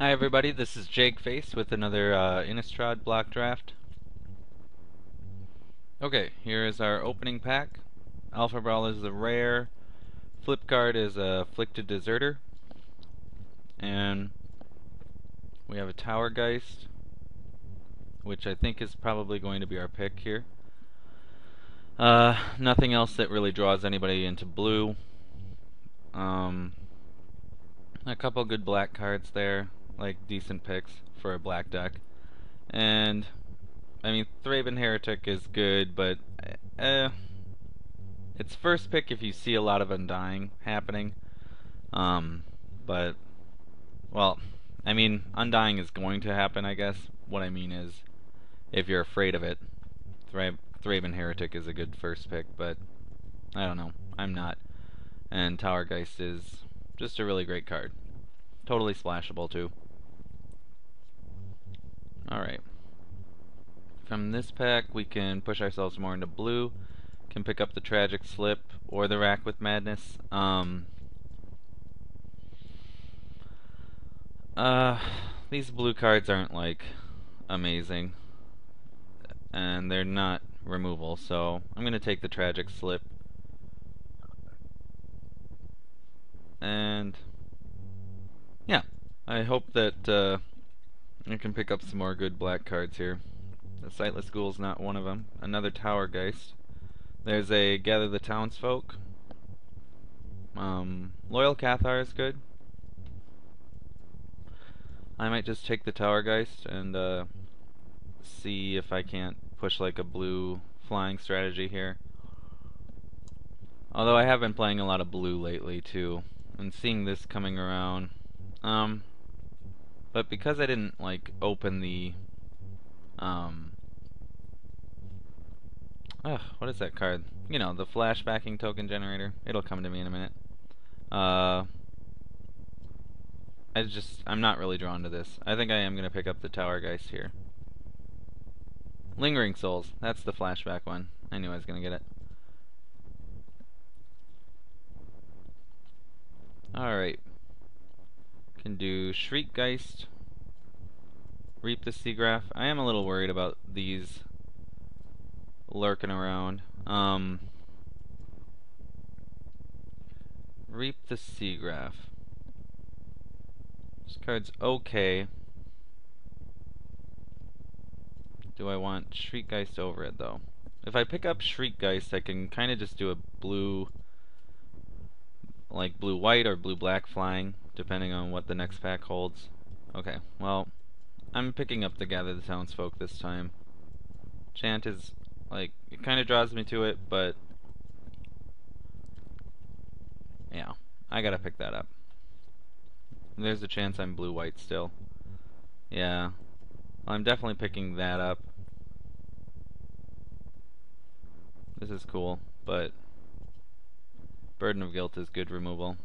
Hi everybody, this is Jake Face with another Innistrad block draft. Okay, here is our opening pack. Alpha Brawl is the rare, flip card is a Afflicted Deserter, and we have a Tower Geist, which I think is probably going to be our pick here. Nothing else that really draws anybody into blue. A couple good black cards there, like decent picks for a black deck. And I mean, Thraben Heretic is good, but it's first pick if you see a lot of Undying happening. But well, I mean, Undying is going to happen, I guess. What I mean is, if you're afraid of it, Thraben Heretic is a good first pick, but I don't know, I'm not. And Tower Geist is just a really great card. Totally splashable too. Alright. From this pack we can push ourselves more into blue. Can pick up the Tragic Slip or the Rack with Madness. These blue cards aren't like amazing, and they're not removal, so I'm gonna take the Tragic Slip. And yeah, I hope that I can pick up some more good black cards here. The Sightless Ghoul's not one of them. Another Tower Geist. There's a Gather the Townsfolk. Loyal Cathar is good. I might just take the Tower Geist and see if I can't push like a blue flying strategy here. Although I have been playing a lot of blue lately too, and seeing this coming around. But because I didn't like open the what is that card? You know, the flashbacking token generator. It'll come to me in a minute. I'm not really drawn to this. I think I am gonna pick up the Tower Geist here. Lingering Souls, that's the flashback one. I knew I was gonna get it. Alright. Can do Shriek Geist, Reap the Seagraph. I am a little worried about these lurking around. Reap the Seagraph. This card's okay. Do I want Shriek Geist over it though? If I pick up Shriek Geist, I can kind of just do a blue, like blue-white or blue-black flying, depending on what the next pack holds. Okay, well, I'm picking up the Gather the Townsfolk this time. Chant is, like, it kind of draws me to it, but yeah, I gotta pick that up. There's a chance I'm blue-white still. Yeah, well, I'm definitely picking that up. This is cool, but Burden of Guilt is good removal.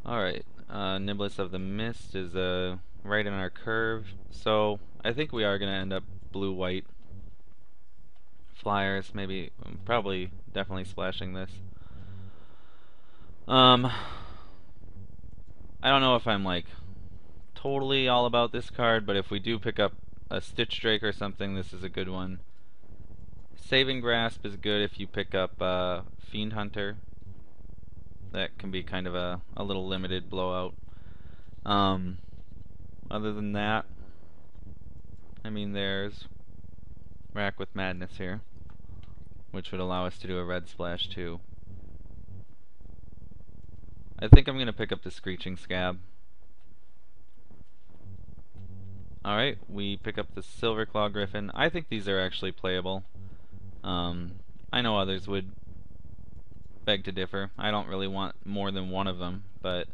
Alright, Niblis of the Mist is right in our curve, so I think we are going to end up blue-white flyers, maybe, probably, definitely splashing this. I don't know if I'm like totally all about this card, but if we do pick up a Stitch Drake or something, this is a good one. Saving Grasp is good if you pick up Fiend Hunter. That can be kind of a little limited blowout. Other than that, I mean, there's Rack with Madness here, which would allow us to do a red splash too. I think I'm going to pick up the Screeching Scab. Alright, we pick up the Silverclaw Griffin. I think these are actually playable. I know others would beg to differ. I don't really want more than one of them, but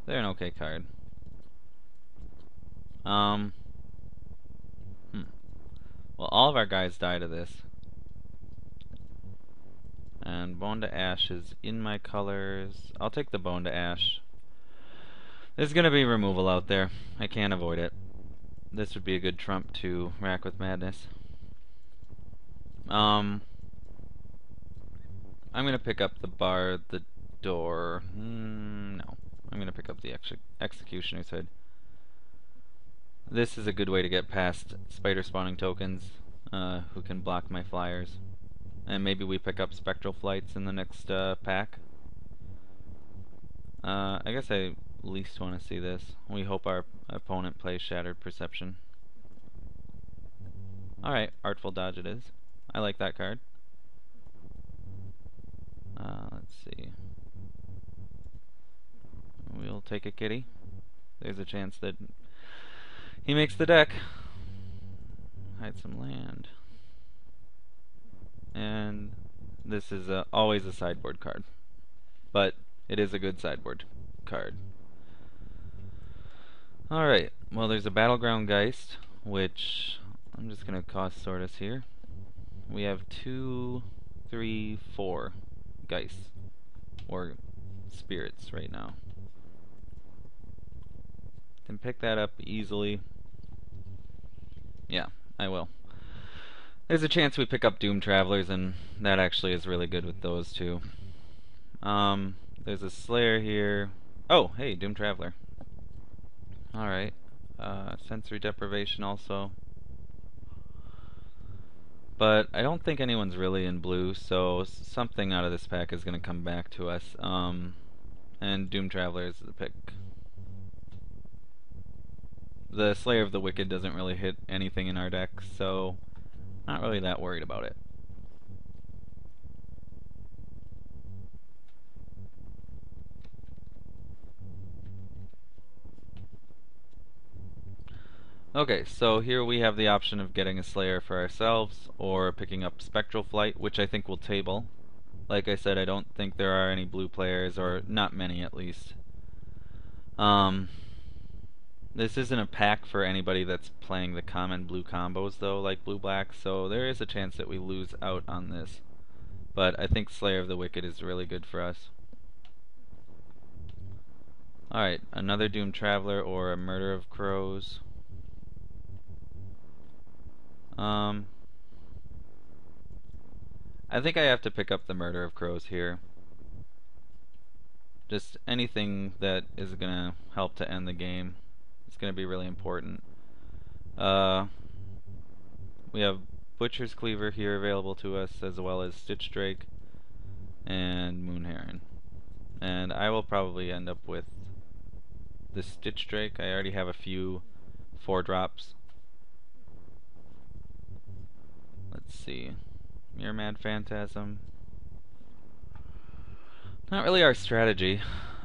they're an okay card. Well, all of our guys die to this. And Bone to Ash is in my colors. I'll take the Bone to Ash. There's gonna be removal out there. I can't avoid it. This would be a good trump to Rack with Madness. I'm gonna pick up the Bar the Door. No. I'm gonna pick up the Executioner's Hood. This is a good way to get past spider spawning tokens who can block my flyers. And maybe we pick up Spectral Flights in the next pack. I guess I least want to see this. We hope our opponent plays Shattered Perception. Alright, Artful Dodge it is. I like that card. Let's see. We'll take a kitty. There's a chance that he makes the deck. Hide some land. And this is always a sideboard card. But it is a good sideboard card. Alright, well there's a Battleground Geist, which I'm just going to cost sort us here. We have 2, 3, 4 Geists, or spirits right now. Can pick that up easily. Yeah, I will. There's a chance we pick up Doom Travelers, and that actually is really good with those two. There's a Slayer here. Oh, hey, Doom Traveler. Alright. Sensory Deprivation also. But I don't think anyone's really in blue, so something out of this pack is going to come back to us. And Doom Traveler is the pick. The Slayer of the Wicked doesn't really hit anything in our deck, so not really that worried about it. Okay, so here we have the option of getting a Slayer for ourselves, or picking up Spectral Flight, which I think will table. Like I said, I don't think there are any blue players, or not many at least. This isn't a pack for anybody that's playing the common blue combos though, like blue-black, so there is a chance that we lose out on this. But I think Slayer of the Wicked is really good for us. Alright, another Doom Traveler or a Murder of Crows. I think I have to pick up the Murder of Crows here. Just anything that is gonna help to end the game. It's gonna be really important. We have Butcher's Cleaver here available to us, as well as Stitch Drake and Moon Heron. And I will probably end up with the Stitch Drake. I already have a few 4-drops. Let's see. Mirror Mad Phantasm. Not really our strategy.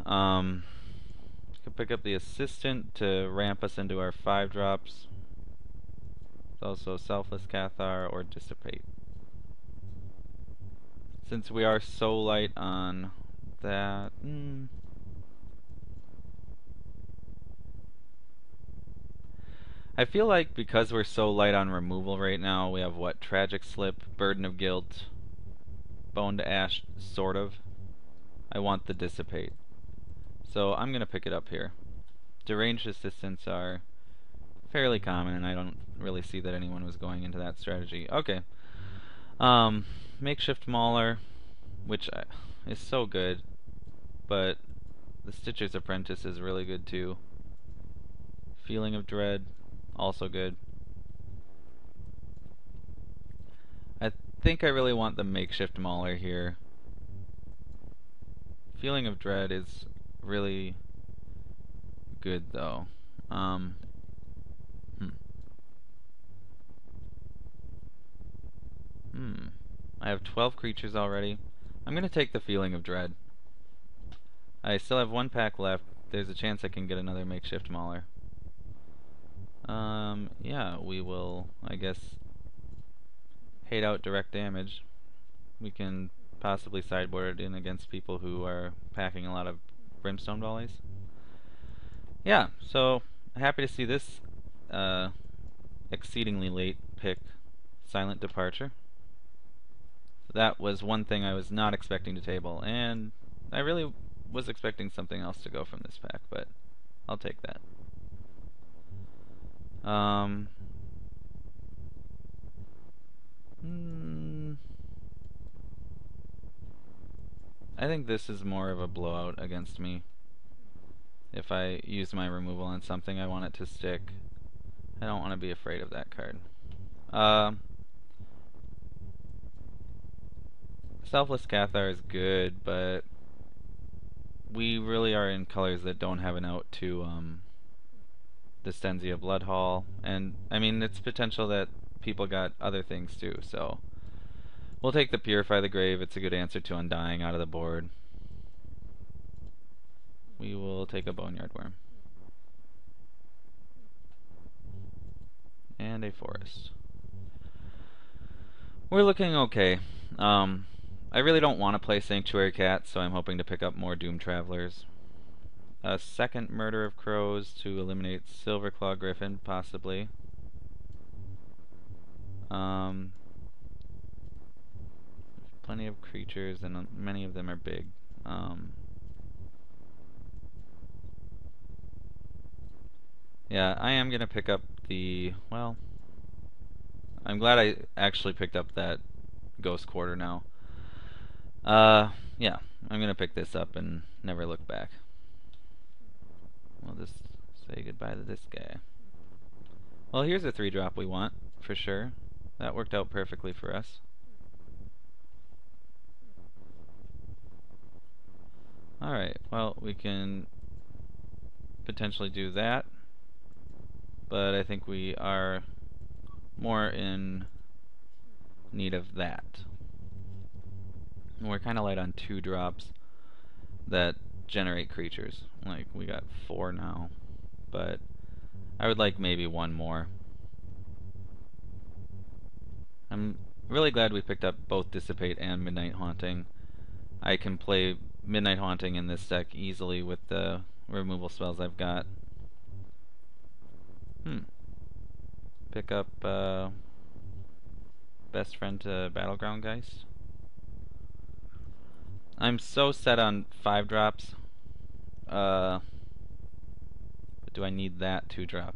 Could pick up the Assistant to ramp us into our 5-drops. Also Selfless Cathar or Dissipate. Since we are so light on that... I feel like because we're so light on removal right now, we have what? Tragic Slip, Burden of Guilt, Bone to Ash, sort of. I want the Dissipate. So I'm going to pick it up here. Deranged Assistants are fairly common, and I don't really see that anyone was going into that strategy. Okay. Makeshift Mauler, which is so good, but the Stitcher's Apprentice is really good too. Feeling of Dread, also good. I think I really want the Makeshift Mauler here. Feeling of Dread is really good though. I have 12 creatures already. I'm going to take the Feeling of Dread. I still have 1 pack left. There's a chance I can get another Makeshift Mauler. Yeah, we will, I guess, hate out direct damage. We can possibly sideboard it in against people who are packing a lot of Brimstone Volleys. Yeah, so happy to see this exceedingly late pick, Silent Departure. That was one thing I was not expecting to table, and I really was expecting something else to go from this pack, but I'll take that. I think this is more of a blowout against me. If if I use my removal on something, I want it to stick. I don't want to be afraid of that card. Selfless Cathar is good, but we really are in colors that don't have an out to the Stenzia Bloodhall, and I mean it's potential that people got other things too, so we'll take the Purify the Grave. It's a good answer to Undying out of the board. We will take a Boneyard Worm. And a Forest. We're looking okay. I really don't want to play Sanctuary Cat, so I'm hoping to pick up more Doom Travelers. A second Murder of Crows to eliminate Silverclaw Griffin, possibly. Plenty of creatures, and many of them are big. Yeah, I am going to pick up the... Well, I'm glad I actually picked up that Ghost Quarter now. Yeah, I'm going to pick this up and never look back. We'll just say goodbye to this guy. Well, here's a 3-drop we want, for sure. That worked out perfectly for us. Alright, well, we can potentially do that, but I think we are more in need of that. We're kind of light on 2 drops that generate creatures. Like, we got 4 now, but I would like maybe 1 more. I'm really glad we picked up both Dissipate and Midnight Haunting. I can play Midnight Haunting in this deck easily with the removal spells I've got. Pick up Best Friend to Battleground Geist. I'm so set on 5 drops. But do I need that 2-drop?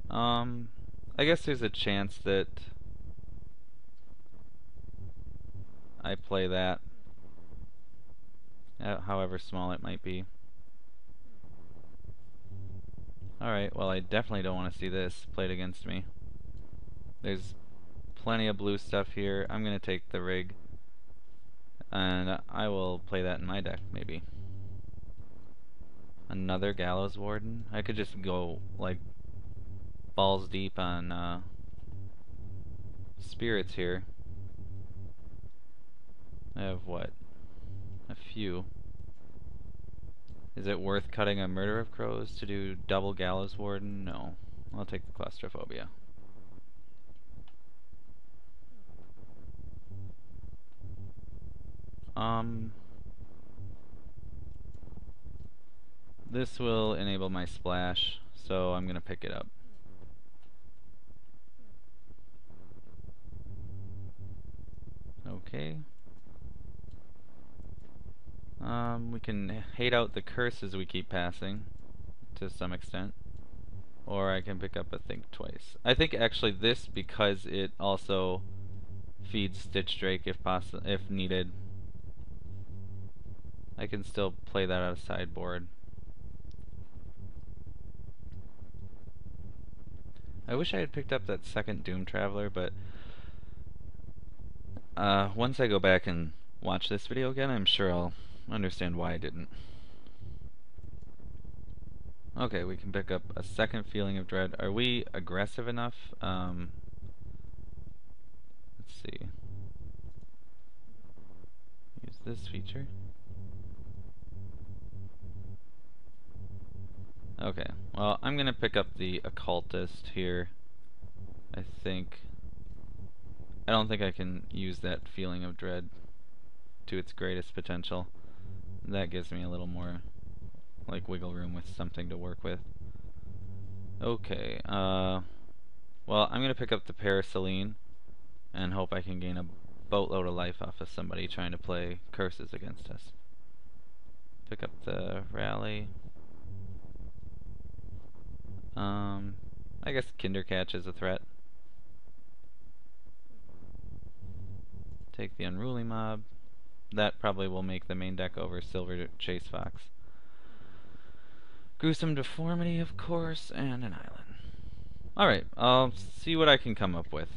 I guess there's a chance that I play that, however small it might be. Alright, well, I definitely don't want to see this played against me. There's plenty of blue stuff here. I'm going to take the Rig, and I will play that in my deck, maybe. Another Gallows Warden? I could just go, like, balls deep on spirits here. I have what? A few. Is it worth cutting a Murder of Crows to do double Gallows Warden? No. I'll take the Claustrophobia. This will enable my splash, so I'm gonna pick it up. Okay. We can hate out the curses we keep passing to some extent, or I can pick up a Think Twice. I think actually this, because it also feeds Stitch Drake if needed. I can still play that out of sideboard. I wish I had picked up that second Doom Traveler, but once I go back and watch this video again, I'm sure I'll understand why I didn't. Okay, we can pick up a second Feeling of Dread. Are we aggressive enough? Let's see. Use this feature. Okay, well, I'm gonna pick up the Occultist here. I don't think I can use that Feeling of Dread to its greatest potential. That gives me a little more, like, wiggle room with something to work with. Okay, well, I'm gonna pick up the Paraceline and hope I can gain a boatload of life off of somebody trying to play curses against us. Pick up the Rally. I guess Kindercatch is a threat. Take the Unruly Mob. that probably will make the main deck over Silver Chase Fox. Gruesome Deformity, of course, and an island. Alright, I'll see what I can come up with.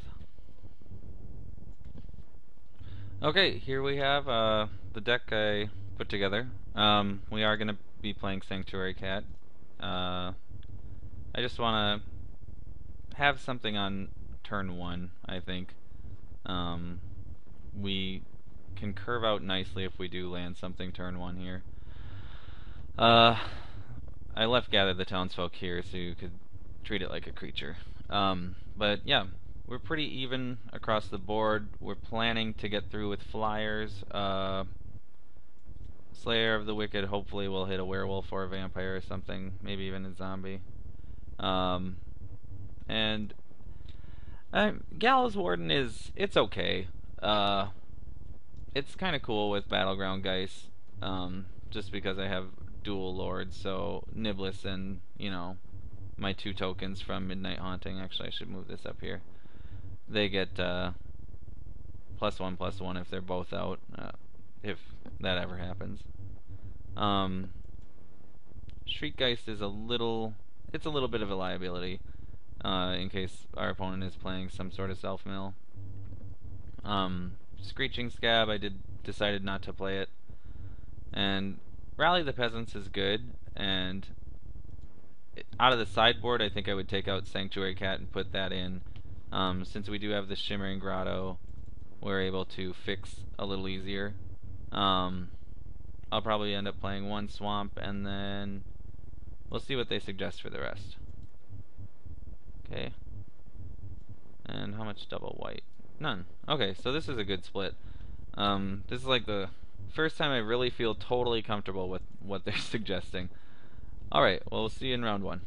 Okay, here we have the deck I put together. We are going to be playing Sanctuary Cat. I just want to have something on turn 1, I think. We can curve out nicely if we do land something turn 1 here. I left Gather the Townsfolk here so you could treat it like a creature. But yeah, we're pretty even across the board. We're planning to get through with flyers. Slayer of the Wicked hopefully will hit a werewolf or a vampire or something, maybe even a zombie. And Gallows Warden it's okay. It's kind of cool with Battleground Geist, just because I have dual lords, so Niblis and, you know, my 2 tokens from Midnight Haunting. Actually, I should move this up here. They get +1/+1 if they're both out, if that ever happens. Shriekgeist is a little bit of a liability, in case our opponent is playing some sort of self-mill. Screeching Scab, I decided not to play it. And Rally the Peasants is good, and out of the sideboard I think I would take out Sanctuary Cat and put that in. Since we do have the Shimmering Grotto, we're able to fix a little easier. I'll probably end up playing 1 Swamp, and then we'll see what they suggest for the rest. Okay. And how much double white? None. Okay, so this is a good split. This is like the first time I really feel totally comfortable with what they're suggesting. Alright, well, we'll see you in round 1.